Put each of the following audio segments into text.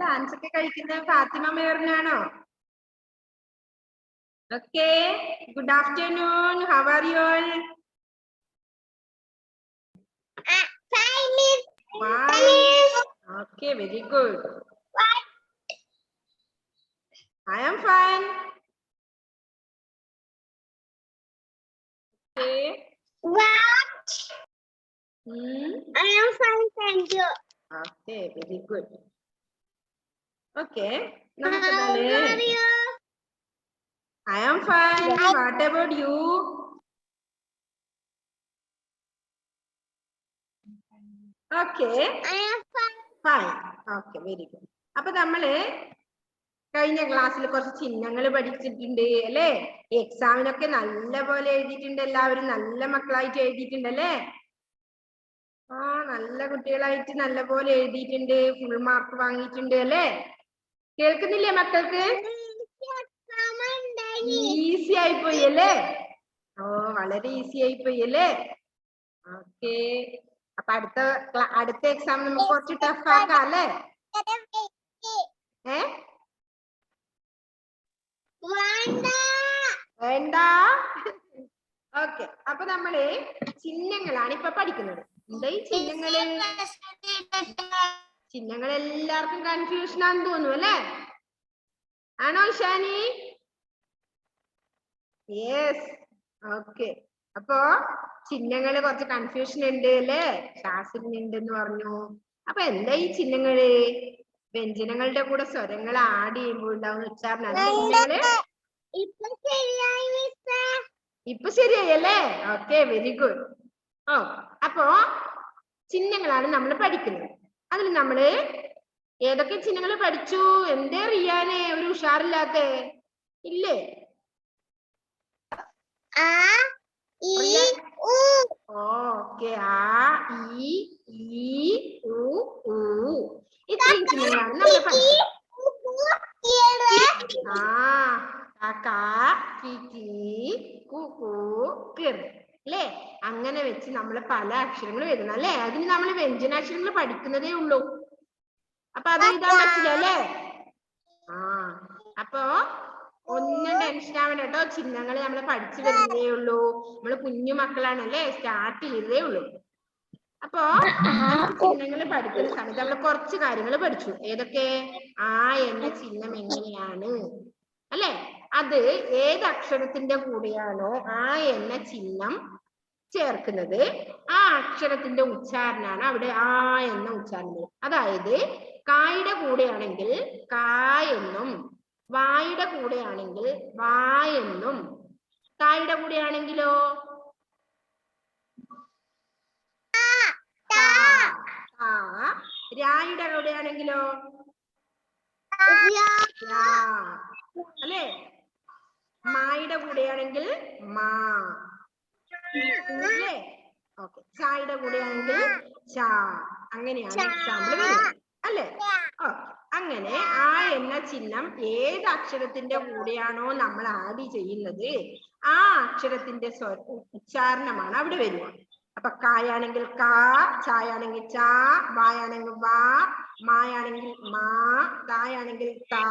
Dance ഒക്കെ കളിക്കുന്നത് ഫാത്തിമ മേറിനാണോ? Okay, good afternoon. How are you all? Okay, very good. I am fine. Okay. What? I am fine, thank you. Okay, very good. Okay. How are you? I am fine. What about you? Okay. I am fine. Fine. Okay, very good. അപ്പൊ നമ്മള് കഴിഞ്ഞ ക്ലാസ്സിൽ കുറച്ച് ചിഹ്നങ്ങൾ പഠിച്ചിട്ടുണ്ട് അല്ലേ? എക്സാമിനൊക്കെ നല്ല പോലെ എഴുതിയിട്ടുണ്ട്. എല്ലാവരും നല്ല മക്കളായിട്ട് എഴുതിയിട്ടുണ്ട് അല്ലേ? ആ, നല്ല കുട്ടികളായിട്ട് നല്ല പോലെ എഴുതിയിട്ടുണ്ട്. ഫുൾ മാർക്ക് വാങ്ങിയിട്ടുണ്ട് അല്ലേ? കേൾക്കുന്നില്ലേ മക്കൾക്ക്? ഈസി ആയിപ്പോയി അല്ലേ? ഓ, വളരെ ഈസി ആയിപ്പോയി അല്ലേ? ഓക്കെ. അപ്പൊ അടുത്ത എക്സാം നമുക്ക് കുറച്ച് ടഫ് ആക്കാം അല്ലേ? വേണ്ട. ഓക്കെ, അപ്പൊ നമ്മള് ചിഹ്നങ്ങളാണ് ഇപ്പൊ പഠിക്കുന്നത്. എന്താ ഈ ചിഹ്നങ്ങള്? ചിഹ്നങ്ങൾ എല്ലാവർക്കും കൺഫ്യൂഷൻ ആണെന്ന് തോന്നുന്നു അല്ലേ? ആണോ ഷാനി? യെസ്. ഓക്കെ, അപ്പൊ ചിഹ്നങ്ങള് കുറച്ച് കൺഫ്യൂഷൻ ഉണ്ട് അല്ലേ? ക്ലാസ്സിൽ ഉണ്ടെന്ന് പറഞ്ഞു. അപ്പൊ എന്താ ഈ ചിഹ്നങ്ങള്? വ്യഞ്ജനങ്ങളുടെ കൂടെ സ്വരങ്ങൾ ആഡ് ചെയ്യുമ്പോൾ ഉണ്ടാവുന്ന ഉച്ചാരണം. ഇപ്പൊ ശരിയായി അല്ലേ? Okay, very good. ഓ, അപ്പോ ചിഹ്നങ്ങളാണ് നമ്മൾ പഠിക്കുന്നത്. അതിൽ നമ്മള് ഏതൊക്കെ ചിഹ്നങ്ങൾ പഠിച്ചു? എന്തേ റിയാനെ ഒരു ഉഷാറില്ലാത്തെ? ഇല്ലേ? ഓക്കെ, ആ, ഈ, ഉ, ഇത്രയും ചിഹ്നങ്ങളാണ് നമ്മൾ പഠിച്ചത്. അല്ലേ? അങ്ങനെ വെച്ച് നമ്മൾ പല അക്ഷരങ്ങളും എഴുതണം അല്ലേ? അതിന് നമ്മൾ വ്യഞ്ജനാക്ഷരങ്ങൾ പഠിക്കുന്നതേ ഉള്ളൂ. അപ്പൊ അത് എഴുതാൻ പറ്റില്ല അല്ലേ? അപ്പൊ ഒന്നും ടെൻഷൻ ആവണ്ട കേട്ടോ. ചിഹ്നങ്ങൾ നമ്മൾ പഠിച്ചു വരുന്നതേ ഉള്ളൂ. നമ്മള് കുഞ്ഞു മക്കളാണല്ലേ, സ്റ്റാർട്ട് ചെയ്തതേ ഉള്ളൂ. അപ്പൊ ചിഹ്നങ്ങൾ പഠിക്കുന്ന സമയത്ത് നമ്മൾ കുറച്ച് കാര്യങ്ങൾ പഠിച്ചു. ഏതൊക്കെ? ആ എന്ന ചിഹ്നം എങ്ങനെയാണ് അല്ലെ? അത് ഏത് അക്ഷരത്തിന്റെ കൂടെയാണോ ആ എന്ന ചിഹ്നം ചേർക്കുന്നത്, ആ അക്ഷരത്തിന്റെ ഉച്ചാരണമാണ് അവിടെ ആ എന്ന ഉച്ചാരണം. അതായത് കായുടെ കൂടെയാണെങ്കിൽ കാ എന്നും, വായുടെ കൂടെയാണെങ്കിൽ വാ എന്നും, കായുടെ കൂടെയാണെങ്കിലോ രായുടെ കൂടെയാണെങ്കിലോ അല്ലേ? മായുടെ കൂടെയാണെങ്കിൽ മാ അല്ലേ? ഓക്കെ, ചായുടെ കൂടെയാണെങ്കിൽ ചാ. അങ്ങനെയാണ് എക്സാമ്പിൾ വരുന്നത് അല്ലേ? ഓക്കെ, അങ്ങനെ ആ എന്ന ചിഹ്നം ഏത് അക്ഷരത്തിന്റെ കൂടെയാണോ നമ്മൾ ആഡ് ചെയ്യുന്നത് ആ അക്ഷരത്തിന്റെ ഉച്ചാരണമാണ് അവിടെ വരിക. അപ്പൊ കായാണെങ്കിൽ കാ, ചായാണെങ്കിൽ ചാ, വായാണെങ്കിൽ വാ, മായാണെങ്കിൽ മാ, തായാണെങ്കിൽ താ.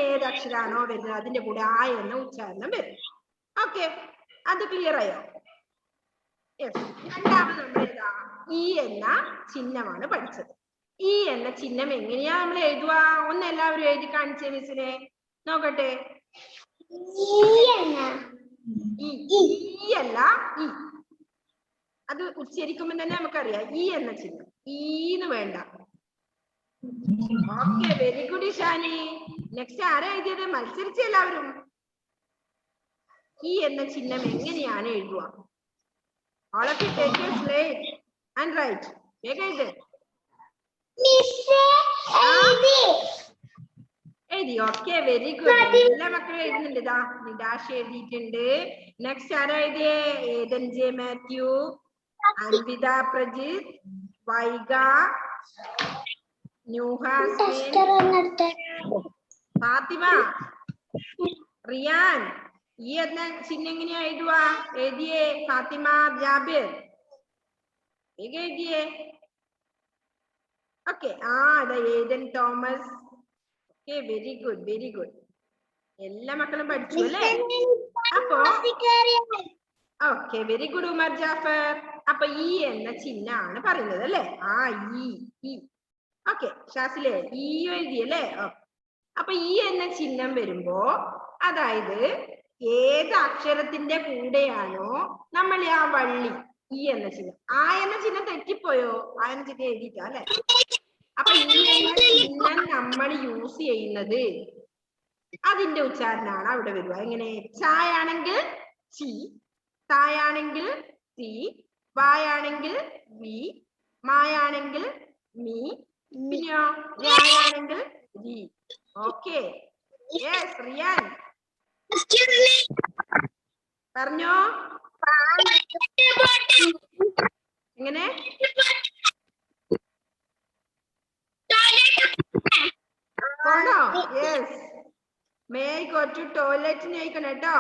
ഏത് അക്ഷരാണോ വരുന്നത് അതിന്റെ കൂടെ ആ എന്ന ഉച്ചാരണം വരും. ഓക്കെ, അത് ക്ലിയർ ആയോ? രണ്ടാമത് നമ്മൾ ഏതാ? ഈ എന്ന ചിഹ്നമാണ് പഠിച്ചത്. ഈ എന്ന ചിഹ്നം എങ്ങനെയാ നമ്മൾ എഴുതുക? ഒന്ന് എല്ലാവരും എഴുതി കാണിച്ചേ മിസ്സിനെ നോക്കട്ടെ. ഈ അല്ല, ഈ. അത് ഉച്ചരിക്കുമ്പോൾ തന്നെ നമുക്കറിയാം ഈ എന്ന ചിഹ്നം. ഈന്ന് വേണ്ട. Okay, very good Ishani. Next ആരാ എഴുതിയത്? മത്സരിച്ച് എല്ലാവരും. ഈ എന്ന ചിഹ്നം എങ്ങനെയാണ് എഴുതുക? All of you take your slate and write. എഴുതി. Okay, very good. എല്ലാ മക്കളും എഴുതുന്നുണ്ട്. ഇതാ നിദാഷ് എഴുതിയിട്ടുണ്ട്. നെക്സ്റ്റ് ആരാ എഴുതിയേ? Eden J Mathew, Anvitha Prajith, Vaiga, Fathima, Riyan. ഈ എന്ന ചിഹ്നം എങ്ങനെയാ എഴുതുക? എഴുതിയേ ഫാത്തിമ, ജാബിർ എഴുതിയേ. Okay. Ethan Thomas. Okay, very good, very good. എല്ലാ മക്കളും പഠിച്ചു അല്ലേ? അപ്പോ okay, very good Umar Jafar. അപ്പൊ ഈ എന്ന ചിഹ്നമാണ് പറയുന്നത് അല്ലേ? ഈ. ഓക്കെ, ഷാസിലെ ഈ എഴുതിയല്ലേ? അപ്പൊ ഈ എന്ന ചിഹ്നം വരുമ്പോ അതായത് ഏത് അക്ഷരത്തിന്റെ കൂടെയാണോ നമ്മൾ ആ വള്ളി ഈ എന്ന ചിഹ്നം, എന്ന ചിഹ്നം തെറ്റിപ്പോയോ? എന്ന ചിഹ്നം എഴുതിയിട്ടാ അല്ലെ? അപ്പൊ ഈ എന്ന ചിഹ്നം നമ്മൾ യൂസ് ചെയ്യുന്നത് അതിന്റെ ഉച്ചാരണമാണ് അവിടെ വരിക. എങ്ങനെ? ചായാണെങ്കിൽ ചി, തായാണെങ്കിൽ തി, വായാണെങ്കിൽ വി, മായാണെങ്കിൽ മീ, പിന്നെയോ രായാണെങ്കിൽ രി. ഓക്കെ. യെസ് റിയാൻ പറഞ്ഞോ. എങ്ങനെ? പോണോ? Yes. May I go to toilet ചോദിക്കണം കേട്ടോ.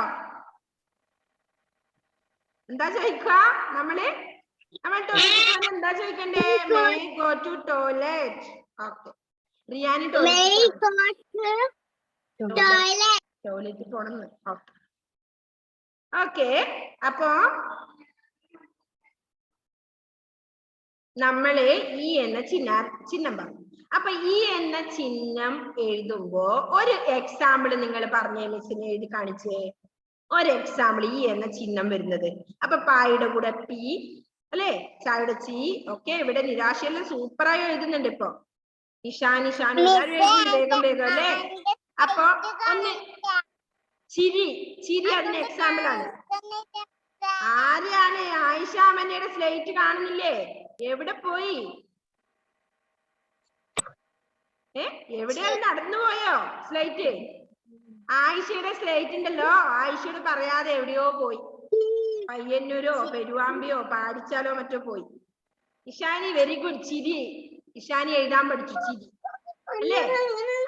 എന്താ ചോദിക്കുക? നമ്മൾ ടോയ്ലറ്റ് എന്താ ചോദിക്കണ്ടേ? May I go to toilet. Okay. റിയാന് ടോയ്ലറ്റ് പോണെന്ന്. ഓക്കെ. ഓക്കെ. അപ്പോ നമ്മള് ഈ എന്ന ചിഹ്നം പറഞ്ഞു. അപ്പൊ ഈ എന്ന ചിഹ്നം എഴുതുമ്പോ ഒരു എക്സാമ്പിൾ നിങ്ങൾ പറഞ്ഞേ മിസ്സിനെ എഴുതി കാണിച്ചേ. ഒരു എക്സാമ്പിൾ ഈ എന്ന ചിഹ്നം വരുന്നത്. അപ്പൊ പായുടെ കൂടെ പി അല്ലെ, ചായയുടെ ചി. ഓക്കെ, ഇവിടെ നിരാശയെല്ലാം സൂപ്പറായി എഴുതുന്നുണ്ട് ഇപ്പൊ. ഇഷാൻ വേഗം വേഗം അല്ലേ? അപ്പൊ ഒന്ന് ചിരി അതിന് എക്സാമ്പിൾ ആണ്. ആരെയാണ്? ആയിഷ അമനയുടെ സ്ലേറ്റ് കാണുന്നില്ലേ? എവിടെ പോയി? എവിടെയാണ്? നടന്നു പോയോ സ്ലേറ്റ്? ആയിഷയുടെ സ്ലേറ്റ് ഉണ്ടല്ലോ, ആയിഷയോട് പറയാതെ എവിടെയോ പോയി. പയ്യന്നൂരോ പെരുവാമ്പിയോ പാടിച്ചാലോ മറ്റോ പോയി. Ishani very good. ചിരി. ഇഷാനി എഴുതാൻ പഠിച്ചു ചിരി അല്ലേ?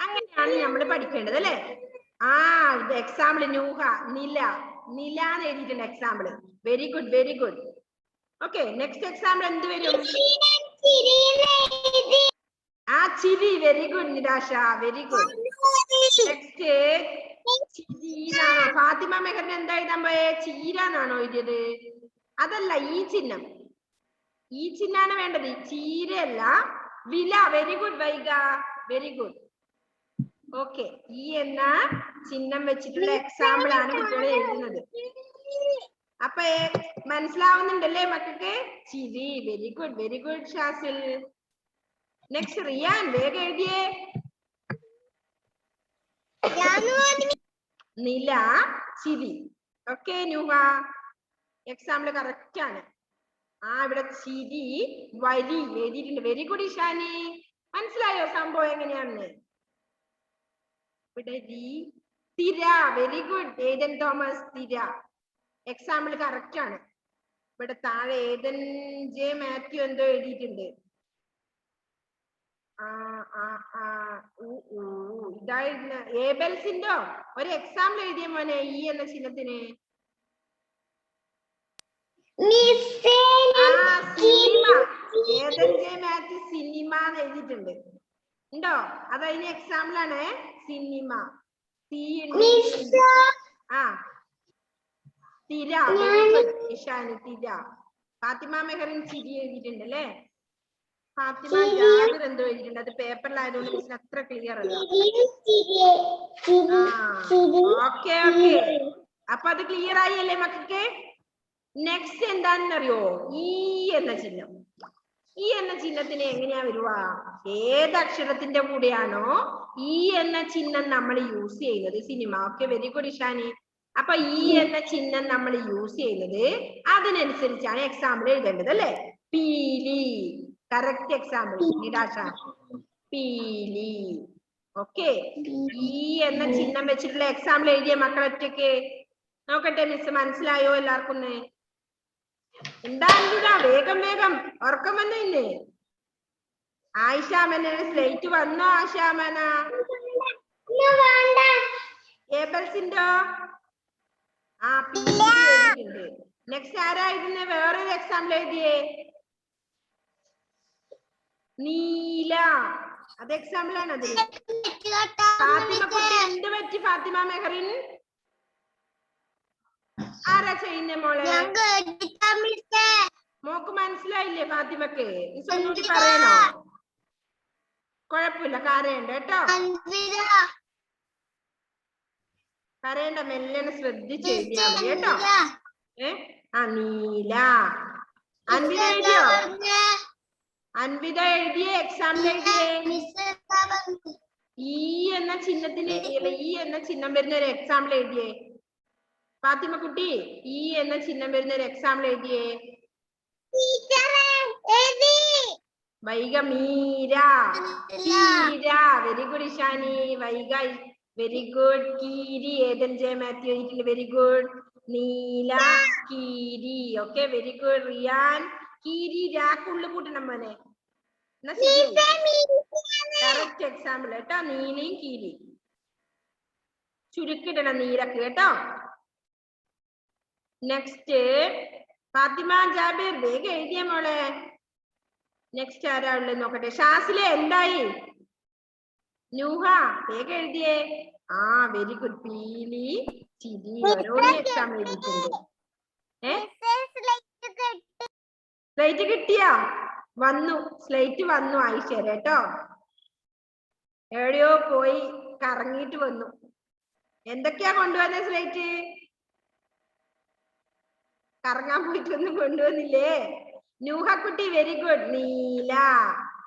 അങ്ങനെയാണ് നമ്മൾ പഠിക്കേണ്ടത് അല്ലേ? എക്സാമ്പിൾ നൂഹ, നില എന്ന് എഴുതിയിട്ടുണ്ട് example. Very good, very good. Okay, next example എന്ത് വരും? ചിരി. വെരി ഗുഡ് നിരാശ, very good. Next ചീരാണോ? Fathima Mehrin എന്താ എഴുതാൻ പോയേ? ചീരാന്നാണോ എഴുതിയത്? അതല്ല, ഈ ചിഹ്നാണ് വേണ്ടത്. ചീരയല്ല, വില. Very good Vaiga, very good. Okay, ഈ എന്ന ചിഹ്നം വെച്ചിട്ടുള്ള എക്സാമ്പിൾ ആണ് കുട്ടികൾ എഴുതുന്നത്. അപ്പൊ മനസ്സിലാവുന്നുണ്ടല്ലേ മക്കൾക്ക്? ചിരി. Very good, very good Shazil. Next Riyan വേഗം എഴുതിയേ. നില, ചിരി. ഓക്കെ നൂഹ, എക്സാമ്പിൾ കറക്റ്റ് ആണ്. ഇവിടെ ചിരി വരി എഴുതിയിട്ടുണ്ട്. Very good Ishani. മനസ്സിലായോ സംഭവം എങ്ങനെയാണെന്ന്? ഇവിടെ തിര. വെരി ഗുഡ് ഏതൻ തോമസ്. തിര എക്സാമ്പിൾ കറക്റ്റ് ആണ്. ഇവിടെ താഴെ ഏതൻ ജെ മാത്യു എന്തോ എഴുതിയിട്ടുണ്ട്. ഇതായിരുന്നു ഏബൽസിന്റെ ഒരു എക്സാമ്പിൾ എഴുതിയ മോനെ ഈ എന്ന ചിഹ്നത്തിന്. സിനിമ. ഏതൻ ജെ മാത്യു സിനിമ എന്ന് എഴുതിയിട്ടുണ്ട്. ഉണ്ടോ? അതതിന് എക്സാമ്പിൾ ആണ്. സിനിമ. തിര. ഇഷാനി തിര. ഫാത്തിമ മെഹറിൻ ചിരി എഴുതിയിട്ടുണ്ട് അല്ലേ? ഫാത്തിമ ജാബിർ എന്തോ എഴുതിയിട്ടുണ്ട്. അത് പേപ്പറിലായതുകൊണ്ട് മിസ്സിന് അത്ര ക്ലിയർ അല്ല. ഓക്കെ ഓക്കെ, അപ്പൊ അത് ക്ലിയർ ആയി അല്ലേ മക്കൾക്ക്? നെക്സ്റ്റ് എന്താണെന്നറിയോ? ഈ എന്ന ചിഹ്നം. ഈ എന്ന ചിഹ്നത്തിന് എങ്ങനെയാ വരുക? ഏത് അക്ഷരത്തിന്റെ കൂടെയാണോ ഈ എന്ന ചിഹ്നം നമ്മൾ യൂസ് ചെയ്യുന്നത്? Cinema. Okay, very good Ishani. അപ്പൊ ഈ എന്ന ചിഹ്നം നമ്മൾ യൂസ് ചെയ്യുന്നത് അതിനനുസരിച്ചാണ് എക്സാമ്പിൾ എഴുതേണ്ടത് അല്ലേ? പീലി. കറക്റ്റ് എക്സാമ്പിൾ നിരാശ. പീലി. ഓക്കെ, ഈ എന്ന ചിഹ്നം വെച്ചിട്ടുള്ള എക്സാമ്പിൾ എഴുതിയ മക്കൾ ഒറ്റയ്ക്ക് നോക്കട്ടെ മിസ്. മനസ്സിലായോ എല്ലാവർക്കും? എന്താ വേഗം വേഗം, ഉറക്കം വന്നില്ലേ? ആയിഷാമനയുടെ സ്ലേറ്റ് വന്നോ? ആയിഷാമന ഏബൽസിന്റെ എഴുതിയിട്ടുണ്ട്. നെക്സ്റ്റ് ആരാ എഴുതുന്നത്? വേറൊരു എക്സാമ്പിൾ എഴുതിയേ. നീല. അത് എക്സാമ്പിൾ ആണ് അതിന്. ഫാത്തിമ കുട്ടി എന്ത് പറ്റി ഫാത്തിമ മെഹറിൻ? ആരാ ചെയ്യുന്നേ മോളെ? മോക്ക് മനസ്സിലായില്ലേ ഫാത്തിമക്ക്? മിസ് ഒന്നുകൂടി പറയണോ? കുഴപ്പമില്ല, കരയണ്ട കേട്ടോ. കരയണ്ട, മെല്ലനെ ശ്രദ്ധിച്ച് എഴുതിയാ മതി കേട്ടോ. നീല. അൻവിത എഴുതിയോ? അൻവിത എഴുതിയേ, എക്സാമിൽ എഴുതിയേ. ഈ എന്ന ചിഹ്നത്തിന് ഈ എന്ന ചിഹ്നം വരുന്ന ഒരു എക്സാമ്പിൾ എഴുതിയേ. ഫാത്തിമ കുട്ടി ഈ എന്ന ചിഹ്നം വരുന്ന ഒരു എക്സാമ്പിൾ എഴുതിയേ. Vaiga Meera. Very good Ishani. Vaiga very good. കീരി ഏതൻ ജെ മാത്യു എഴുതിയിട്ടുണ്ട്. Very good. നീല കീരി. Okay, very good. റിയാൻ കീരി. രാക്കുള്ളിൽ കൂട്ടണം മോനെ. കറക്റ്റ് എക്സാമ്പിൾ കേട്ടോ. നീലയും കീരി ചുരുക്കിടണം നീലക്ക് കേട്ടോ. നെക്സ്റ്റ് ഫാത്തിമ ജാബിർ വേഗം എഴുതിയ മോളെ. നെക്സ്റ്റ് ആരാ ഉള്ളത് നോക്കട്ടെ. ഷാസിലെ എന്തായി? നൂഹ വേഗം എഴുതിയേ. Very good. പീലി ചിരി. ഓരോ എക്സാം എഴുതിയിട്ടുണ്ട്. സ്ലൈറ്റ് കിട്ടിയാ? വന്നു, സ്ലൈറ്റ് വന്നു ആയിഷ കേട്ടോ. എവിടെയോ പോയി കറങ്ങിയിട്ട് വന്നു. എന്തൊക്കെയാ കൊണ്ടുവന്ന സ്ലൈറ്റ്? കറങ്ങാൻ പോയിട്ടൊന്നും കൊണ്ടുവന്നില്ലേ? നൂഹക്കുട്ടി വെരി ഗുഡ്. നീല.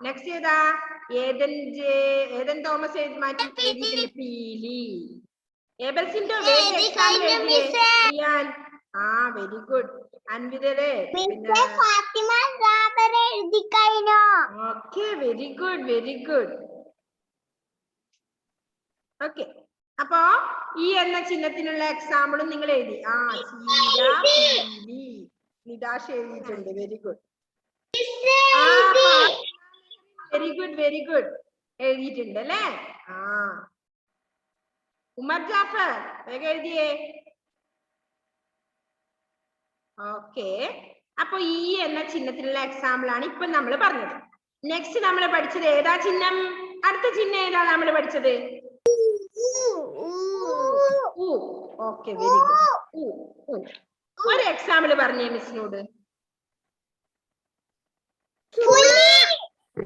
നെക്സ്റ്റ് ഏതാ? ഏതൻ തോമസ് മാറ്റി എഴുതിയിട്ടുണ്ട്. പീലി. ഏബൽസിന്റെ വെരി ഗുഡ്. അൻവിതരെ okay, very good, very good. Okay, അപ്പോ ഈ എന്ന ചിഹ്നത്തിനുള്ള എക്സാമ്പിളും നിങ്ങൾ എഴുതി. ചീര, പീലി. നിതാഷ് എഴുതിയിട്ടുണ്ട്. Very good. Very good, very good എഴുതിയിട്ടുണ്ട് അല്ലേ? ഉമർ ജാഫർ വേഗം എഴുതിയേ. ഓക്കെ, അപ്പൊ ഈ എന്ന ചിഹ്നത്തിലുള്ള എക്സാമ്പിൾ ആണ് ഇപ്പൊ നമ്മൾ പറഞ്ഞത്. നെക്സ്റ്റ് നമ്മൾ പഠിച്ചത് ഏതാ ചിഹ്നം? അടുത്ത ചിഹ്നം ഏതാ നമ്മൾ പഠിച്ചത്? Okay, very good. ഒരു എക്സാമ്പിൾ പറഞ്ഞേ മിസ്സിനോട്.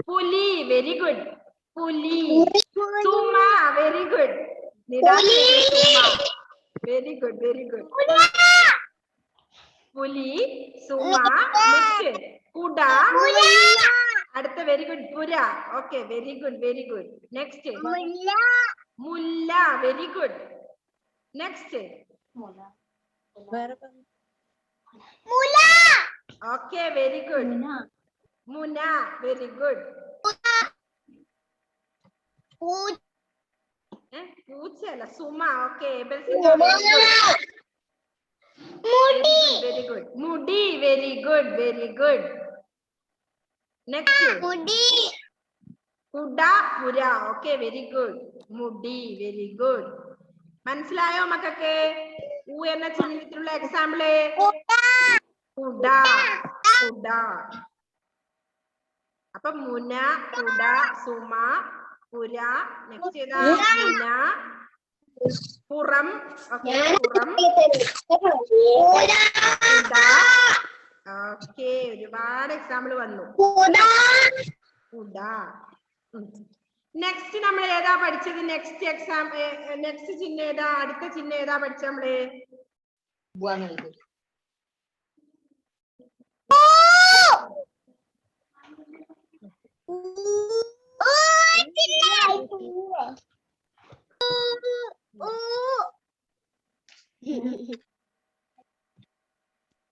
പുലി. Very good. പുലി. Suma. Very good. Very good, very good. പുലി, സുമ. നെക്സ്റ്റ് കുട. അടുത്ത വെരി ഗുഡ്. പുര. Okay, very good, very good. Next മുല്ല. Very good. Next okay, very good. മുന. Very good. പൂച്ചയല്ല, സുമ. Okay, very good. മുടി. Very good, very good. Next കുട, പുര. Okay, very good. മുടി. Very good. മനസ്സിലായോ മക്കൾക്ക്? എന്ന ചിഹ്നത്തിലുള്ള എക്സാമ്പിള് കുട. അപ്പൊ മുന, കുട, സുമ, പുര. നെക്സ്റ്റ് ഏതാ? മുന, പുറം. പുറം, ഓക്കെ, ഒരുപാട് എക്സാമ്പിൾ വന്നു. കുട. നെക്സ്റ്റ് നമ്മൾ ഏതാ പഠിച്ചത്? നെക്സ്റ്റ് ചിഹ്നം ഏതാ? അടുത്ത ചിഹ്നം ഏതാ പഠിച്ച നമ്മള്?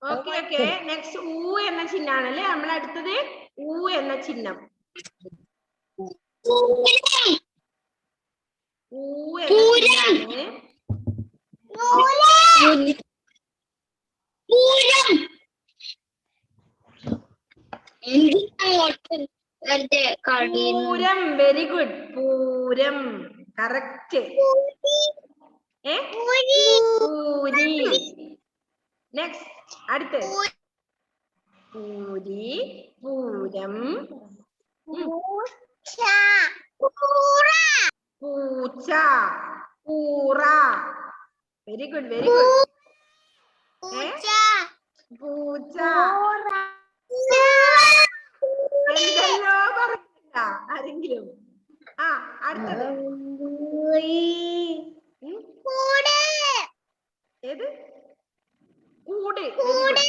Okay, okay. നെക്സ്റ്റ് എന്ന ചിഹ്നാണല്ലേ നമ്മൾ അടുത്തത്. എന്ന ചിഹ്നം. പൂരം. Very good. പൂരം. കറക്റ്റ്. പൂരി. നെക്സ്റ്റ് അടുത്ത് പൂരി, പൂരം, പൂച്ച, കൂറ. Very good, very good. പൂച്ച. എന്തെല്ലോ പറഞ്ഞില്ല ആരെങ്കിലും? ആ, അടുത്തത് ഏത്? കൂട്. കൂട്.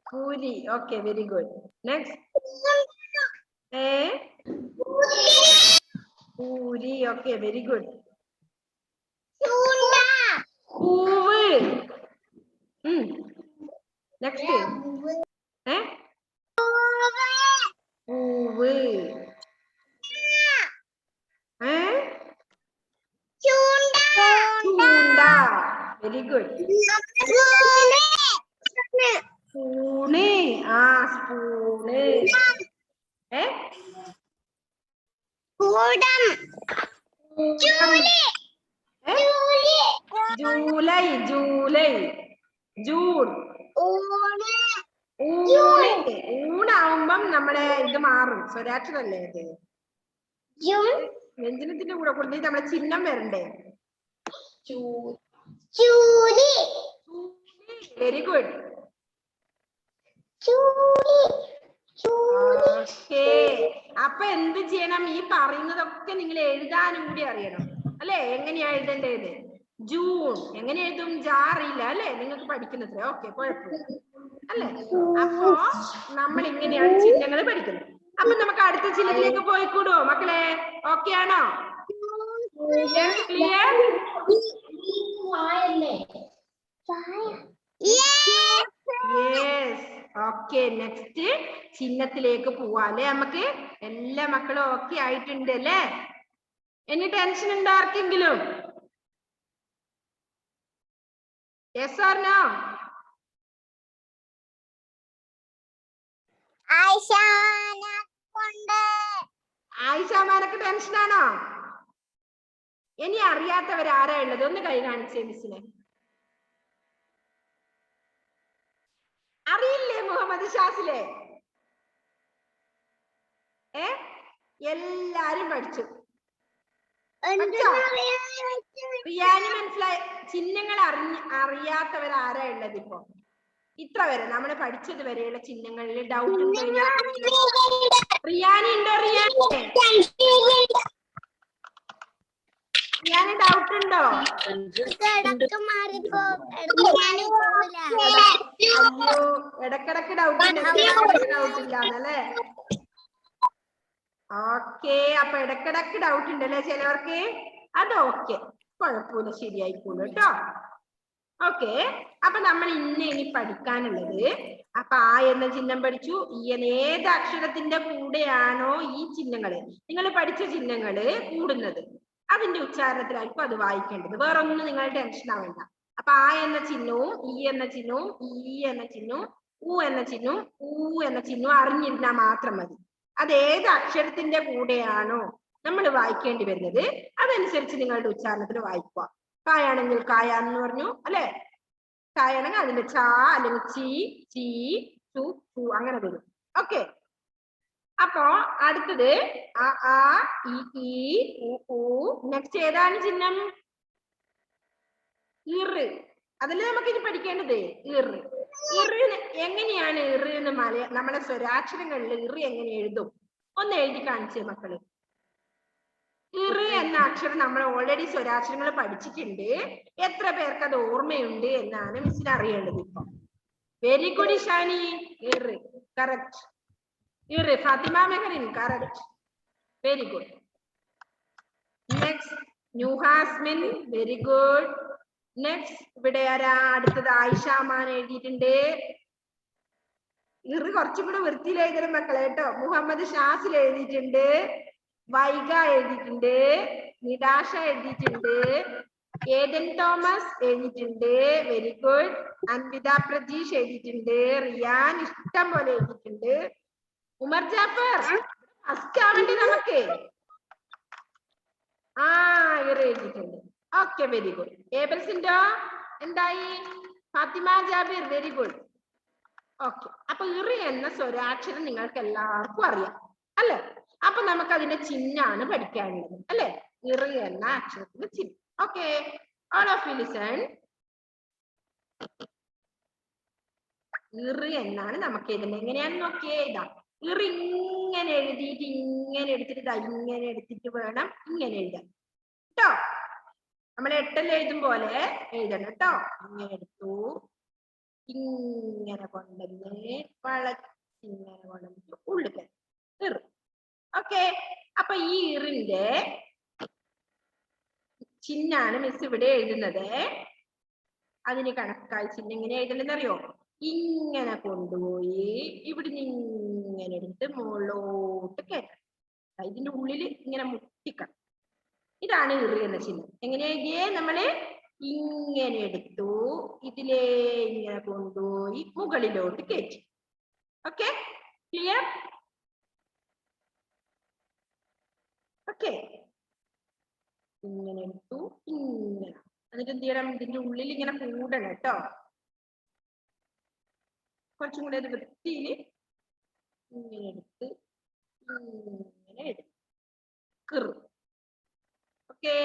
പൂരി. Okay, very good. നെക്സ്റ്റ്. പൂരി. Okay, very good. പൂവ്. നെക്സ്റ്റ്. പൂവ്. ചൂണ്ട. Very good. സ്പൂണ്. ആ, സ്പൂണ്. ജൂലൈ. ജൂലൈ. ജൂൺ. ഊണാവുമ്പം നമ്മുടെ ഇത് മാറും. സ്വരാക്ഷരല്ലേ ഇത്? വ്യഞ്ജനത്തിന്റെ കൂടെ കൊടുത്തിട്ട് നമ്മളെ ചിഹ്നം വരണ്ടേ? Very good. ഓക്കേ. അപ്പൊ എന്ത് ചെയ്യണം? ഈ പറയുന്നതൊക്കെ നിങ്ങൾ എഴുതാനും കൂടി അറിയണം അല്ലെ? എങ്ങനെയാ എഴുതേണ്ടത്? ജൂൺ എങ്ങനെ എഴുതും? ജാറിയില്ല അല്ലെ? നിങ്ങൾക്ക് പഠിക്കുന്നത്. ഓക്കെ, കുഴപ്പമില്ല അല്ലെ? അപ്പോ നമ്മൾ ഇങ്ങനെയാണ് ചിഹ്നങ്ങൾ പഠിക്കുന്നത്. അപ്പൊ നമുക്ക് അടുത്ത ചിഹ്നത്തിലേക്ക് പോയിക്കൂടോ മക്കളെ? ഓക്കെ ആണോ? ക്ലിയർ? യെസ്. ഓക്കെ, നെക്സ്റ്റ് ചിഹ്നത്തിലേക്ക് പോവാല്ലേ നമുക്ക്? എല്ലാ മക്കളും ഓക്കെ ആയിട്ടുണ്ട് അല്ലേ? ഇനി ടെൻഷൻ ഉണ്ടോ ആർക്കെങ്കിലും? Yes or no? ആയിഷാമാരൊക്കെ ടെൻഷൻ ആണോ? ഇനി അറിയാത്തവർ ആരാ ഉള്ളത്? ഒന്ന് കൈ കാണിച്ചേ മിസ്സിനെ. അറിയില്ലേ മുഹമ്മദ് ഷാസിലെ? എല്ലാരും പഠിച്ചു. റിയാന് മനസ്സിലായി? ചിഹ്നങ്ങൾ അറിയാത്തവർ ആരാ ഉള്ളത്? ഇപ്പൊ ഇത്ര വരെ നമ്മൾ പഠിച്ചത് വരെയുള്ള ചിഹ്നങ്ങളിൽ ഡൗട്ട് ഉണ്ടോ? റിയാനി ഉണ്ടോ? റിയാന് ഡൗട്ട് ഉണ്ടോ? അയ്യോ, ഇടക്കിടക്ക് ഡൗട്ട് ഇല്ലാന്നല്ലേ? ഓക്കെ, അപ്പൊ ഇടക്കിടക്ക് ഡൗട്ട് ഉണ്ടല്ലേ ചിലവർക്ക്? അത് ഓക്കെ, കുഴപ്പമില്ല, ശരിയായിക്കോളൂ കേട്ടോ. ഓക്കെ, അപ്പൊ നമ്മൾ ഇനി പഠിക്കാനുള്ളത്, അപ്പൊ ആ എന്ന ചിഹ്നം പഠിച്ചു. ഈ എന്ന ഏത് അക്ഷരത്തിന്റെ കൂടെയാണോ ഈ ചിഹ്നങ്ങള്, നിങ്ങൾ പഠിച്ച ചിഹ്നങ്ങള് കൂടുന്നത്, അതിന്റെ ഉച്ചാരണത്തിലായിരിക്കും അത് വായിക്കേണ്ടത്. വേറെ ഒന്നും നിങ്ങൾ ടെൻഷൻ ആവേണ്ട. അപ്പൊ ആ എന്ന ചിഹ്നവും ഈ എന്ന ചിഹ്നവും ഈ എന്ന ചിഹ്നവും ഉ എന്ന ചിഹ്നവും ഊ എന്ന ചിഹ്നവും അറിഞ്ഞിരുന്നാൽ മാത്രം മതി. അത് ഏത് അക്ഷരത്തിന്റെ കൂടെയാണോ നമ്മൾ വായിക്കേണ്ടി വരുന്നത് അതനുസരിച്ച് നിങ്ങളുടെ ഉച്ചാരണത്തിൽ വായിക്കുക. കായാണെങ്കിൽ കായ എന്ന് പറഞ്ഞു അല്ലെ? കായാണെങ്കിൽ അതിന്റെ ചാ അല്ലെങ്കിൽ ചീ, ചീ, ചു, ചു അങ്ങനെ വരും. ഓക്കെ, അപ്പോ അടുത്തത് ആ, ആ, ഈ, ഊ. നെക്സ്റ്റ് ഏതാണ് ചിഹ്നം? ഇറ്. അതല്ലേ നമുക്ക് ഇനി പഠിക്കേണ്ടത്? ഇറ്. ഇറ് എങ്ങനെയാണ്? ഇറ് എന്ന് നമ്മളെ സ്വരാക്ഷരങ്ങളിൽ ഇറ് എങ്ങനെ എഴുതും? ഒന്ന് എഴുതി കാണിച്ചേ മക്കള്. ഇറ് എന്ന അക്ഷരം നമ്മൾ ഓൾറെഡി സ്വരാക്ഷരങ്ങൾ പഠിച്ചിട്ടുണ്ട്. എത്ര പേർക്ക് അത് ഓർമ്മയുണ്ട് എന്നാണ് മിസ്സിന് അറിയേണ്ടത് ഇപ്പൊ. Very good Ishani. ഇറ് കറക്റ്റ്. ഇറ്. Fathima Mehrin correct. Very good. Next ന്യൂഹാസ്മിൻ. Very good. നെക്സ്റ്റ് ഇവിടെ ആരാ? അടുത്തത് ആയിഷാമാൻ എഴുതിയിട്ടുണ്ട്. ഇറ് കുറച്ചും കൂടെ വൃത്തിയിൽ എഴുതണം മക്കളെ കേട്ടോ. മുഹമ്മദ് ഷാസിൽ എഴുതിയിട്ടുണ്ട്. വൈഗ എഴുതിയിട്ടുണ്ട്. നിദാഷ എഴുതിയിട്ടുണ്ട്. ഏദൻ തോമസ് എഴുതിയിട്ടുണ്ട്. Very good. അൻവിത പ്രജീഷ് എഴുതിയിട്ടുണ്ട്. റിയാൻ ഇഷ്ടം പോലെ എഴുതിയിട്ടുണ്ട്. ഉമർ ജാഫർ ഫസ്റ്റ് ആവണ്ടേ നമുക്ക്? ആ, ഇറ് എഴുതിയിട്ടുണ്ട്. Okay, very good. ഏബൽസിന്റോ എന്തായി? Fathima Jabir very good. Okay, അപ്പൊ ഇറി എന്ന സ്വരാക്ഷരം നിങ്ങൾക്ക് എല്ലാവർക്കും അറിയാം അല്ലെ? അപ്പൊ നമുക്ക് അതിന്റെ ചിഹ്നാണ് പഠിക്കാനുള്ളത് അല്ലെ? ഇറി എന്ന അക്ഷരത്തിന്റെ ചിഹ്നം. Okay, all of you listen. Erie എന്നാണ് നമുക്ക് എഴുതുന്നത്. എങ്ങനെയാന്ന് നോക്കിയേ. ഇതാ ഇറി ഇങ്ങനെ എഴുതിയിട്ട് ഇങ്ങനെ എടുത്തിട്ട് ഇതാ ഇങ്ങനെ എടുത്തിട്ട് വേണം ഇങ്ങനെ എഴുതാൻ കേട്ടോ. നമ്മൾ എട്ടൽ എഴുതും പോലെ എഴുതണം കേട്ടോ. ഇങ്ങനെ എടുത്തു, ഇങ്ങനെ കൊണ്ടുവന്ന് വളച്ചിങ്ങനെ കൊണ്ടുവന്നിട്ട് ഉള്ളിൽ ഇറ്. ഓക്കെ, അപ്പൊ ഈ ഇറിന്റെ ചിഹ്നാണ് മിസ് ഇവിടെ എഴുതുന്നത്. അതിന് കണക്കായി ചിഹ്നം എങ്ങനെ എഴുതണമെന്ന് അറിയോ? ഇങ്ങനെ കൊണ്ടുപോയി ഇവിടുന്ന് ഇങ്ങനെ എടുത്ത് മുകളിലോട്ട് കയറ്റണം. ഇതിന്റെ ഉള്ളിൽ ഇങ്ങനെ മുട്ടിക്കണം. ഇതാണ് ഇറി എന്ന ചിഹ്നം. എങ്ങനെ എഴുതിയേ? നമ്മള് ഇങ്ങനെ എടുത്തു, ഇതിലേ ഇങ്ങനെ കൊണ്ടുപോയി മുകളിലോട്ട് കയറ്റി. Okay, clear? ഓക്കെ, ഇങ്ങനെ എടുത്തു, ഇങ്ങനെ എന്നിട്ട് എന്ത് ചെയ്യണം? ഇതിന്റെ ഉള്ളിൽ ഇങ്ങനെ കൂടണം കേട്ടോ. കുറച്ചും കൂടെ അത് വൃത്തിയിൽ ഇങ്ങനെ എടുത്ത് ഇങ്ങനെ എടുക്കും. ഓക്കെ,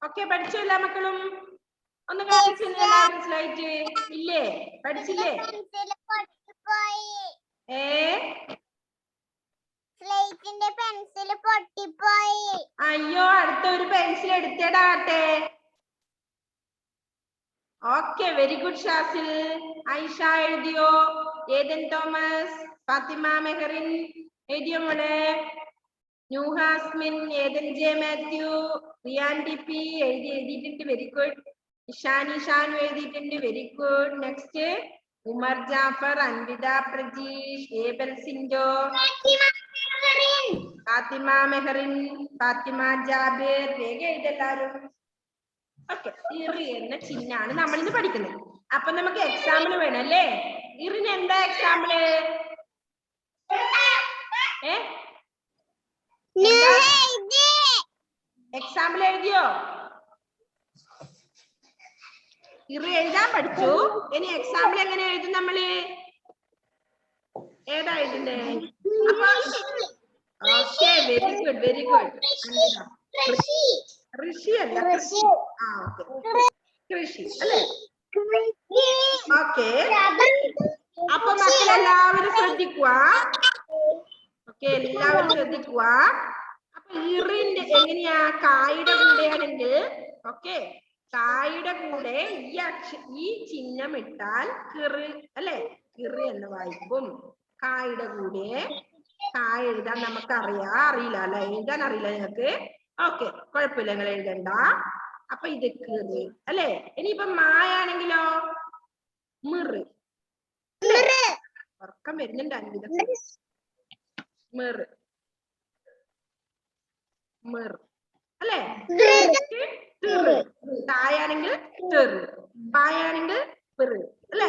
ഓക്കെ, പഠിച്ചോ എല്ലാ മക്കളും? ഒന്ന് കാണിച്ചില്ല എല്ലാവരും സ്ലൈഡ്. ഇല്ലേ? പഠിച്ചില്ലേ? അയ്യോ, അടുത്ത ഒരു പെൻസിൽ എടുത്തേടാട്ടെ. Okay, very good Shasil. Aisha എഴുതിയോ? ഏദൻ തോമസ്, ഫാത്തിമ മെഹറിൻ എഴുതിയോ മോളെ? ന്യൂഹാസ്മിൻ, Eden J Mathew, Riyan T P എഴുതിയിട്ടുണ്ട്. Very good. ഇഷാനി ഷാനു എഴുതിയിട്ടുണ്ട്. Very good. Next Umar Jafar, Anvitha Prajeesh, Abel Sindo, Fathima Mehrin, Fathima Jabir. വേഗം എഴുതെല്ലാരും. ഓക്കെ, ഇറി എന്ന ചിഹ്നാണ് നമ്മൾ ഇന്ന് പഠിക്കുന്നത്. അപ്പൊ നമുക്ക് എക്സാമ്പിൾ വേണം അല്ലേ? ഇറിന് എന്താ എക്സാമ്പിള്? എക്സാമ്പിൾ എഴുതിയോ? ഇറി എഴുതാൻ പഠിച്ചു. ഇനി എക്സാമ്പിൾ എങ്ങനെ എഴുതും നമ്മള്? ഏതാ എഴുതണ്ടേ? Okay, very good, very good. ഋഷി അല്ല, കൃഷി. കൃഷി അല്ലേ? ഓക്കെ, അപ്പൊ മക്കളെല്ലാവരും ശ്രദ്ധിക്കുക. ഓക്കെ, എല്ലാവരും ശ്രദ്ധിക്കുക. അപ്പൊ ഇറിന്റെ എങ്ങനെയാ? കായുടെ കൂടെയാണെങ്കിൽ ഓക്കെ, കായുടെ കൂടെ ഈ ചിഹ്നം ഇട്ടാൽ കിറ് അല്ലെ? കിറ് എന്ന് വായിക്കും. കായുടെ കൂടെ കായ എഴുതാൻ നമുക്കറിയാം. അറിയില്ല അല്ലെ? എഴുതാൻ അറിയില്ല നിങ്ങൾക്ക്? ഓക്കെ, കുഴപ്പമില്ല, നിങ്ങൾ എഴുതണ്ട. അപ്പൊ ഇത് കിറ് അല്ലെ? ഇനിയിപ്പൊ മായാണെങ്കിലോ? മിറ്. ഉറക്കം വരുന്നുണ്ട് അൻവിത. മിറ്, മിറ് അല്ലെ? തായാണെങ്കിൽ തെറ്, പായാണെങ്കിൽ പിറ് അല്ലെ?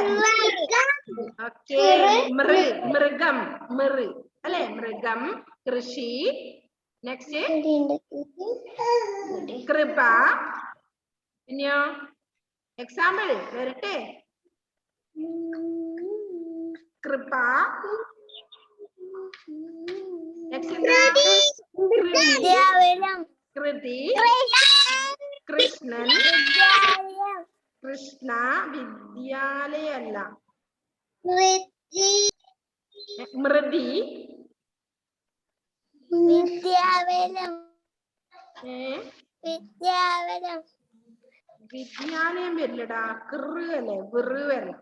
ഓക്കെ, മൃഗം, മിറ് അല്ലെ? മൃഗം, കൃഷി. നെക്സ്റ്റ് കൃപ. പിന്നെയോ എക്സാമ്പിൾ വരട്ടെ. കൃപ. കൃതി, കൃഷ്ണൻ, കൃഷ്ണ. വിദ്യാലയല്ല, മൃതി, വിദ്യാലയം വരില്ലടാ. കൃ അല്ലേ? വെറു വരണം.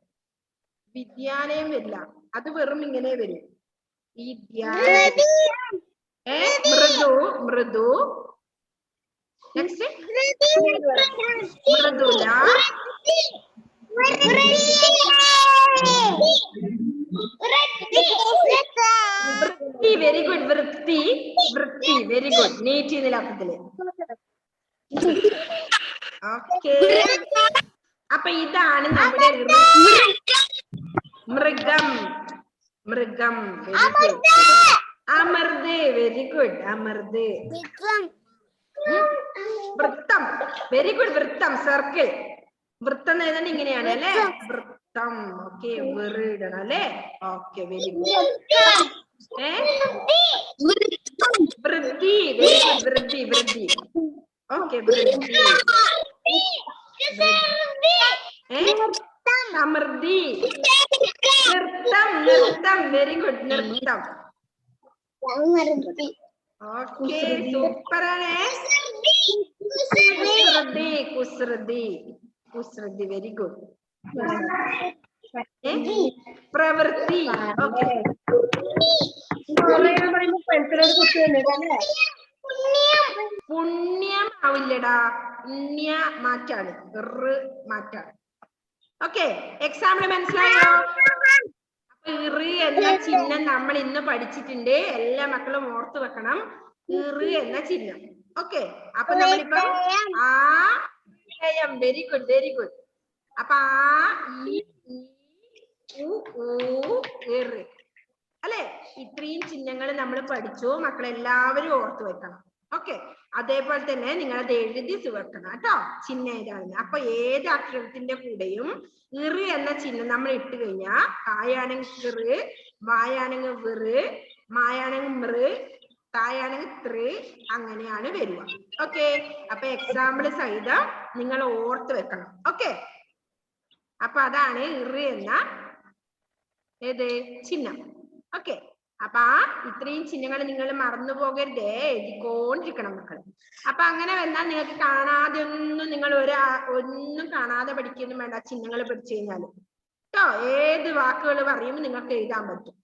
വിദ്യാലയം വരില്ല, അത് വെറും ഇങ്ങനെ വരും. മൃദു, മൃദു. നെക്സ്റ്റ് മൃദുല. വൃത്തി, വെരി ഗുഡ്. വൃത്തി, വൃത്തി, വെരി ഗുഡ്. നീറ്റ് ചെയ്യുന്നില്ല അപ്പത്തില്. ഓക്കെ, അപ്പൊ ഇതാണ് നമ്മുടെ മൃഗം. മൃഗം. Very good. അമൃത്. Very good. അമൃത്. വൃത്തം. Very good. വൃത്തം. സർക്കിൾ. വൃത്തം എഴുതാൻ ഇങ്ങനെയാണ് അല്ലേ? വൃത്തം. ഓക്കെ. ഇടണം അല്ലേ? ഓക്കെ. Very good. വൃദ്ധി. Very good. വൃദ്ധി. വൃദ്ധി. ഓക്കെ. വൃദ്ധി. സമൃദ്ധി. നൃത്തം. നൃത്തം. Very good. നൃത്തം. ഓക്കെ. സൂപ്പറാണ്. കുസൃതി. കുസൃതി. കുസൃതി. Very good. പ്രവൃത്തി. ഓക്കെ. പുണ്യം ആവില്ലടാ. പുണ്യ മാറ്റാണ്. മാറ്റാണ്. ഓക്കെ. എക്സാമ്പിൾ മനസ്സിലായോ? അപ്പൊ എന്ന ചിഹ്നം നമ്മൾ ഇന്ന് പഠിച്ചിട്ടുണ്ട്. എല്ലാ മക്കളും ഓർത്തു വെക്കണം. എന്ന ചിഹ്നം. ഓക്കെ. അപ്പൊ നമ്മളിപ്പോ വെരി ഗുഡ്. Very good. അപ്പൊ അല്ലെ? ഇത്രയും ചിഹ്നങ്ങൾ നമ്മൾ പഠിച്ചു. മക്കളെല്ലാവരും ഓർത്തു വെക്കണം. ഓക്കെ. അതേപോലെ തന്നെ നിങ്ങൾ അത് എഴുതി വെക്കണം കേട്ടോ. ചിഹ്നം ഏതാണെന്ന്. അപ്പൊ ഏത് അക്ഷരത്തിന്റെ കൂടെയും എന്ന ചിഹ്നം നമ്മൾ ഇട്ട് കഴിഞ്ഞാൽ കായാണെങ്കിൽ വായാണെങ്കിൽ മായാണെങ്കിൽ തായാണെങ്കിൽ അങ്ങനെയാണ് വരിക. ഓക്കെ. അപ്പൊ എക്സാമ്പിൾ സഹിതം നിങ്ങൾ ഓർത്ത് വെക്കണം. ഓക്കെ. അപ്പൊ അതാണ് എന്ന ചിഹ്നം. ഓക്കെ. അപ്പൊ ഇത്രയും ചിഹ്നങ്ങൾ നിങ്ങൾ മറന്നു പോകരുതേ. എഴുതിക്കൊണ്ടിരിക്കണം മക്കൾ. അപ്പൊ അങ്ങനെ വന്നാൽ നിങ്ങൾക്ക് കാണാതെ നിങ്ങൾ ഒന്നും കാണാതെ പഠിക്കൊന്നും വേണ്ട. ചിഹ്നങ്ങൾ പഠിച്ചു കഴിഞ്ഞാൽ കേട്ടോ. ഏത് വാക്കുകൾ പറയുമ്പോൾ നിങ്ങൾക്ക് എഴുതാൻ പറ്റും.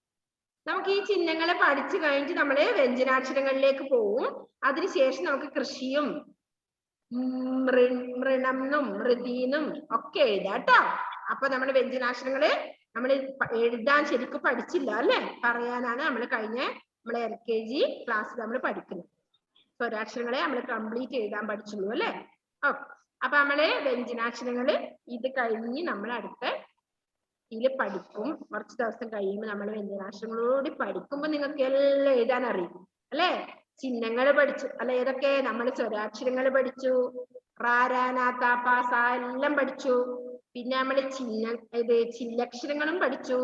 നമുക്ക് ഈ ചിഹ്നങ്ങളെ പഠിച്ചു കഴിഞ്ഞിട്ട് നമ്മള് വ്യഞ്ജനാക്ഷരങ്ങളിലേക്ക് പോവും. അതിനുശേഷം നമുക്ക് കൃഷിയും മൃണമെന്നും മൃതീന്നും ഒക്കെ എഴുതാം കേട്ടോ. അപ്പൊ നമ്മുടെ വ്യഞ്ജനാക്ഷരങ്ങള് നമ്മൾ എഴുതാൻ ശരിക്കും പഠിച്ചില്ല അല്ലെ? പറയാനാണ് നമ്മൾ കഴിഞ്ഞ നമ്മളെ LKG ക്ലാസ്സിൽ നമ്മൾ പഠിക്കുന്നത്. സ്വരാക്ഷരങ്ങളെ നമ്മൾ കംപ്ലീറ്റ് എഴുതാൻ പഠിച്ചുള്ളൂ അല്ലെ? ഓക്കെ. അപ്പൊ നമ്മള് വ്യഞ്ജനാക്ഷരങ്ങള് ഇത് കഴിഞ്ഞ് നമ്മൾ അടുത്ത ഇതിൽ പഠിക്കും. കുറച്ച് ദിവസം കഴിയുമ്പോൾ നമ്മൾ വ്യഞ്ജനാക്ഷരങ്ങളോട് പഠിക്കുമ്പോൾ നിങ്ങൾക്ക് എല്ലാം എഴുതാൻ അറിയും അല്ലെ? ചിഹ്നങ്ങൾ പഠിച്ചു അല്ലെ? ഏതൊക്കെ? നമ്മൾ സ്വരാക്ഷരങ്ങൾ പഠിച്ചു. എല്ലാം പഠിച്ചു. പിന്നെ നമ്മള് ചില്ലക്ഷരങ്ങളും പഠിച്ചു.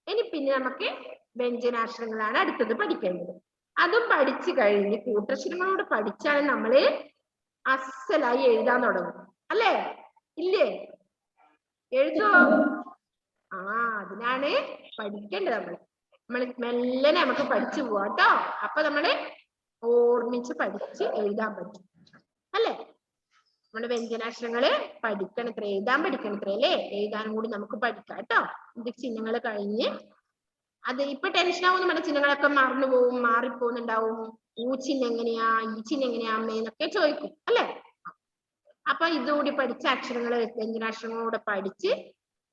ഇനി പിന്നെ നമുക്ക് വ്യഞ്ജനാക്ഷരങ്ങളാണ് അടുത്തത് പഠിക്കേണ്ടത്. അതും പഠിച്ചു കഴിഞ്ഞ് കൂട്ടക്ഷരങ്ങളോട് പഠിച്ചാൽ നമ്മള് അസലായി എഴുതാൻ തുടങ്ങും അല്ലേ? ഇല്ലേ? എഴുതോ? അതിനാണ് പഠിക്കേണ്ടത്. നമ്മള് മെല്ലനെ നമുക്ക് പഠിച്ചു പോവാട്ടോ. അപ്പൊ നമ്മള് ഓർമ്മിച്ച് പഠിച്ച് എഴുതാൻ പറ്റും അല്ലേ? നമ്മള് വ്യഞ്ജനാക്ഷരങ്ങള് പഠിക്കണത്രേ, എഴുതാൻ പഠിക്കണത്രേ അല്ലേ? എഴുതാനും കൂടി നമുക്ക് പഠിക്കാം കേട്ടോ. ഇത് ചിഹ്നങ്ങൾ കഴിഞ്ഞ് അത് ഇപ്പൊ ടെൻഷൻ ആവുന്ന നമ്മുടെ ചിഹ്നങ്ങളൊക്കെ മറന്നു പോവും, മാറിപ്പോകുന്നുണ്ടാവും. ചിഹ്നം എങ്ങനെയാ, ഈ ചിഹ്നം എങ്ങനെയാ അമ്മേന്നൊക്കെ ചോദിക്കും അല്ലെ? അപ്പൊ ഇതുകൂടി പഠിച്ച അക്ഷരങ്ങള് വ്യഞ്ജനാക്ഷരങ്ങളൂടെ പഠിച്ച്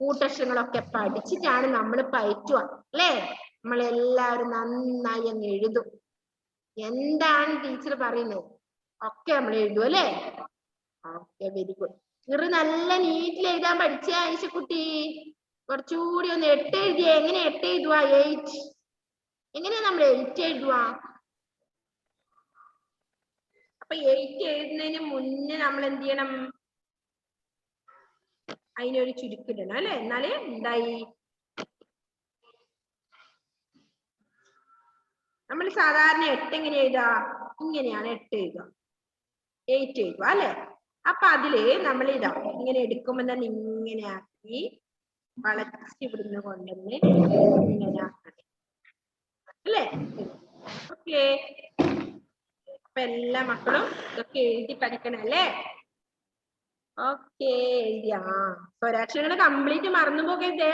കൂട്ടക്ഷരങ്ങളൊക്കെ പഠിച്ചിട്ടാണ് നമ്മൾ പയറ്റുക അല്ലേ? നമ്മളെല്ലാവരും നന്നായി അങ്ങ് എഴുതും. എന്താണ് ടീച്ചർ പറയുന്നത് ഒക്കെ നമ്മൾ എഴുതും അല്ലേ? ഓക്കെ. Very good. നല്ല നീറ്റിൽ എഴുതാൻ പഠിച്ച ആയിഷക്കുട്ടി. കുറച്ചുകൂടി ഒന്ന് 8 എഴുതിയേ. എങ്ങനെ 8 എഴുതുക? 8 എങ്ങനെയാ നമ്മൾ 8 എഴുതുക? അപ്പൊ 8 എഴുതുന്നതിന് മുന്നേ നമ്മൾ എന്ത് ചെയ്യണം? അതിനൊരു ചുരുക്കിടണം അല്ലെ? എന്നാല് എന്തായി? നമ്മൾ സാധാരണ 8 എങ്ങനെ എഴുതാ? ഇങ്ങനെയാണ് 8 എഴുതുക, 8 എഴുതുക അല്ലെ? അപ്പൊ അതില് നമ്മൾ ഇതാ ഇങ്ങനെ എടുക്കുമ്പോ തന്നെ ഇങ്ങനെ ആക്കി വളച്ച് ഇവിടുന്ന് കൊണ്ടുവന്ന് ഇങ്ങനെ ആക്കട്ടെ അല്ലേ? ഓക്കെ. അപ്പൊ എല്ലാ മക്കളും ഇതൊക്കെ എഴുതി പഠിക്കണല്ലേ? ഓക്കെ. എഴുതിയാ സ്വരാക്ഷരങ്ങൾ കംപ്ലീറ്റ് മറന്നു പോകരുതേ.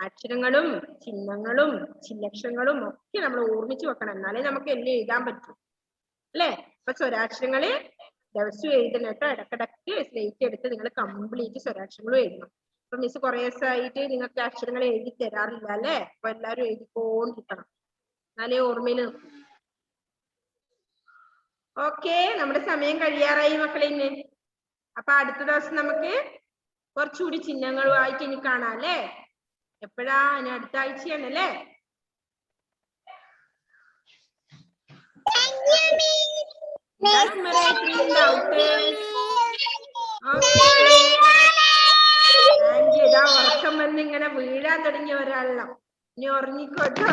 അക്ഷരങ്ങളും ചിഹ്നങ്ങളും ചില്ലക്ഷരങ്ങളും ഒക്കെ നമ്മൾ ഓർമ്മിച്ച് വെക്കണം. എന്നാലേ നമുക്ക് എല്ലാം എഴുതാൻ പറ്റും അല്ലേ? അപ്പൊ സ്വരാക്ഷരങ്ങള് ദിവസവും എഴുതണം കേട്ടോ. ഇടക്കിടക്ക് സ്ലേറ്റ് എടുത്ത് നിങ്ങൾ കംപ്ലീറ്റ് സ്വരാക്ഷരങ്ങളും എഴുതണം. അപ്പൊ മിസ് കുറെ ദിവസമായിട്ട് നിങ്ങൾക്ക് അക്ഷരങ്ങൾ എഴുതി തരാറില്ല അല്ലേ? അപ്പൊ എല്ലാവരും എഴുതിക്കൊണ്ടിരിക്കണം, എന്നാലേ ഓർമ്മയിൽ നിൽക്കും. ഓക്കെ. നമ്മുടെ സമയം കഴിയാറായി മക്കളെ ഇന്ന്. അപ്പൊ അടുത്ത ദിവസം നമുക്ക് കുറച്ചുകൂടി ചിഹ്നങ്ങളുമായിട്ട് ഇനി കാണാം അല്ലേ? എപ്പോഴാ? ഇനി അടുത്ത ആഴ്ചയാണ് അല്ലേ? That's my 3 doubters. ഇതാ ഉറക്കം വന്ന് ഇങ്ങനെ വീഴാൻ തുടങ്ങിയ ഒരാളാണ്. ഇനി ഉറങ്ങിക്കോട്ടോ.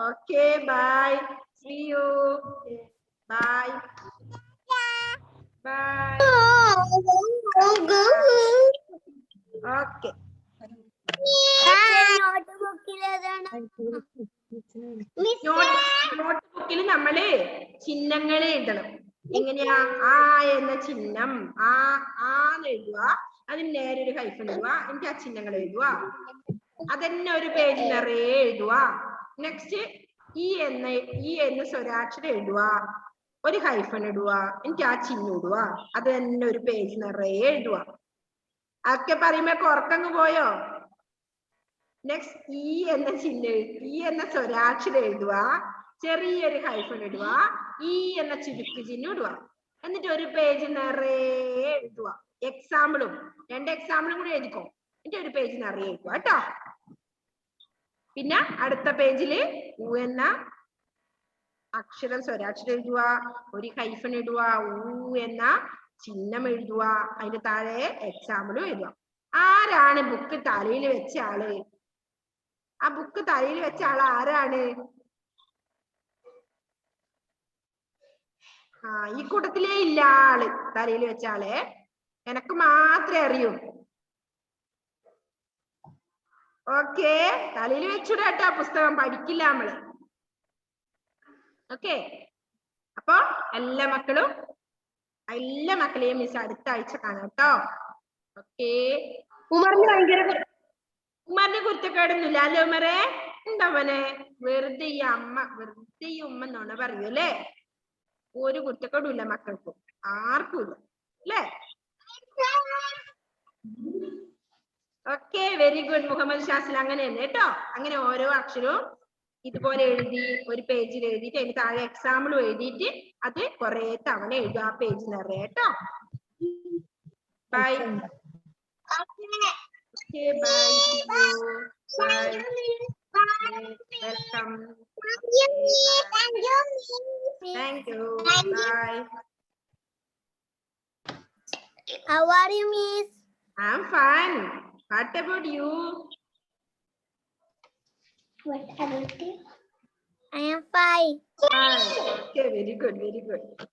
Okay bye. See you. Bye. Bye. Okay. നോട്ട്ബുക്കിൽ നമ്മള് ചിഹ്നങ്ങളെ എഴുതണം. എങ്ങനെയാ? ആ എന്ന ചിഹ്നം ആന്ന് എഴുതുക, അതിന് നേരെ ഒരു ഹൈഫൻ എഴുതുക, എനിക്ക് ആ ചിഹ്നങ്ങൾ എഴുതുക, അതന്നെ ഒരു പേജ് നിറയെ എഴുതുക. നെക്സ്റ്റ് ഈ എന്ന സ്വരാക്ഷരം എഴുതുക, ഒരു ഹൈഫൻ ഇടുക, എനിക്ക് ആ ചിഹ്നം ഇടുക, അത് തന്നെ ഒരു പേജ് നിറയെ എഴുതുക. അതൊക്കെ പറയുമ്പോ ഉറക്കങ്ങ് പോയോ? നെക്സ്റ്റ് ഈ എന്ന ചിഹ്നം, ഈ എന്ന സ്വരാക്ഷരം എഴുതുക, ചെറിയൊരു ഹൈഫൻ ഇടുക, ഈ എന്ന ചുരുക്ക് ചിഹ്നം ഇടുക, എന്നിട്ട് ഒരു പേജ് നിറയെ എഴുതുക. എക്സാമ്പിളും 2 എക്സാമ്പിളും കൂടി എഴുതിക്കോ, എന്നിട്ട് ഒരു പേജ് നിറയെ എഴുതുക കേട്ടോ. പിന്നെ അടുത്ത പേജില് ഉ എന്ന അക്ഷരം സ്വരാക്ഷരം എഴുതുക, ഒരു ഹൈഫൻ ഇടുക, ഊ എന്ന ചിഹ്നം എഴുതുക, അതിന്റെ താഴെ എക്സാമ്പിളും എഴുതുക. ആരാണ് ബുക്ക് തലയിൽ വെച്ച ആള്? ആ ബുക്ക് തലയിൽ വെച്ച ആള് ആരാണ്? ഈ കൂട്ടത്തിലേ ഇല്ല ആള് തലയിൽ വെച്ച ആളെ, എനക്ക് മാത്രമേ അറിയൂ. ഓക്കെ, തലയിൽ വെച്ചുടാട്ടോ പുസ്തകം, പഠിക്കില്ല നമ്മള്. ഓക്കെ, അപ്പൊ എല്ലാ മക്കളെയും മിസ് അടുത്ത ആഴ്ച കാണാം കേട്ടോ. ഓക്കെ. ഉമ്മറിന് കുരുത്തക്കേടൊന്നുമില്ല അല്ലേ ഉമ്മറെ? ഉണ്ടവനെ വെറുതെ ഈ ഉമ്മ എന്നാണ് പറയൂ അല്ലേ? ഒരു കുരുത്തക്കേടും ഇല്ല മക്കൾക്കും, ആർക്കും ഇല്ല അല്ലേ? Okay, very good Muhammad Shazil. അങ്ങനെ തന്നെ കേട്ടോ. അങ്ങനെ ഓരോ അക്ഷരവും ഇതുപോലെ എഴുതി ഒരു പേജിൽ എഴുതിയിട്ട് അതിന് താഴെ എക്സാമ്പിളും എഴുതിയിട്ട് അത് കുറെ തവണ എഴുതുക, ആ പേജ് നിറയെ കേട്ടോ. By. Okay, bye. See you. Bye. Welcome. Thank you. Bye. How are you, Miss? I'm fine. What about you? What about you? I am fine. Fine. Okay, very good, very good.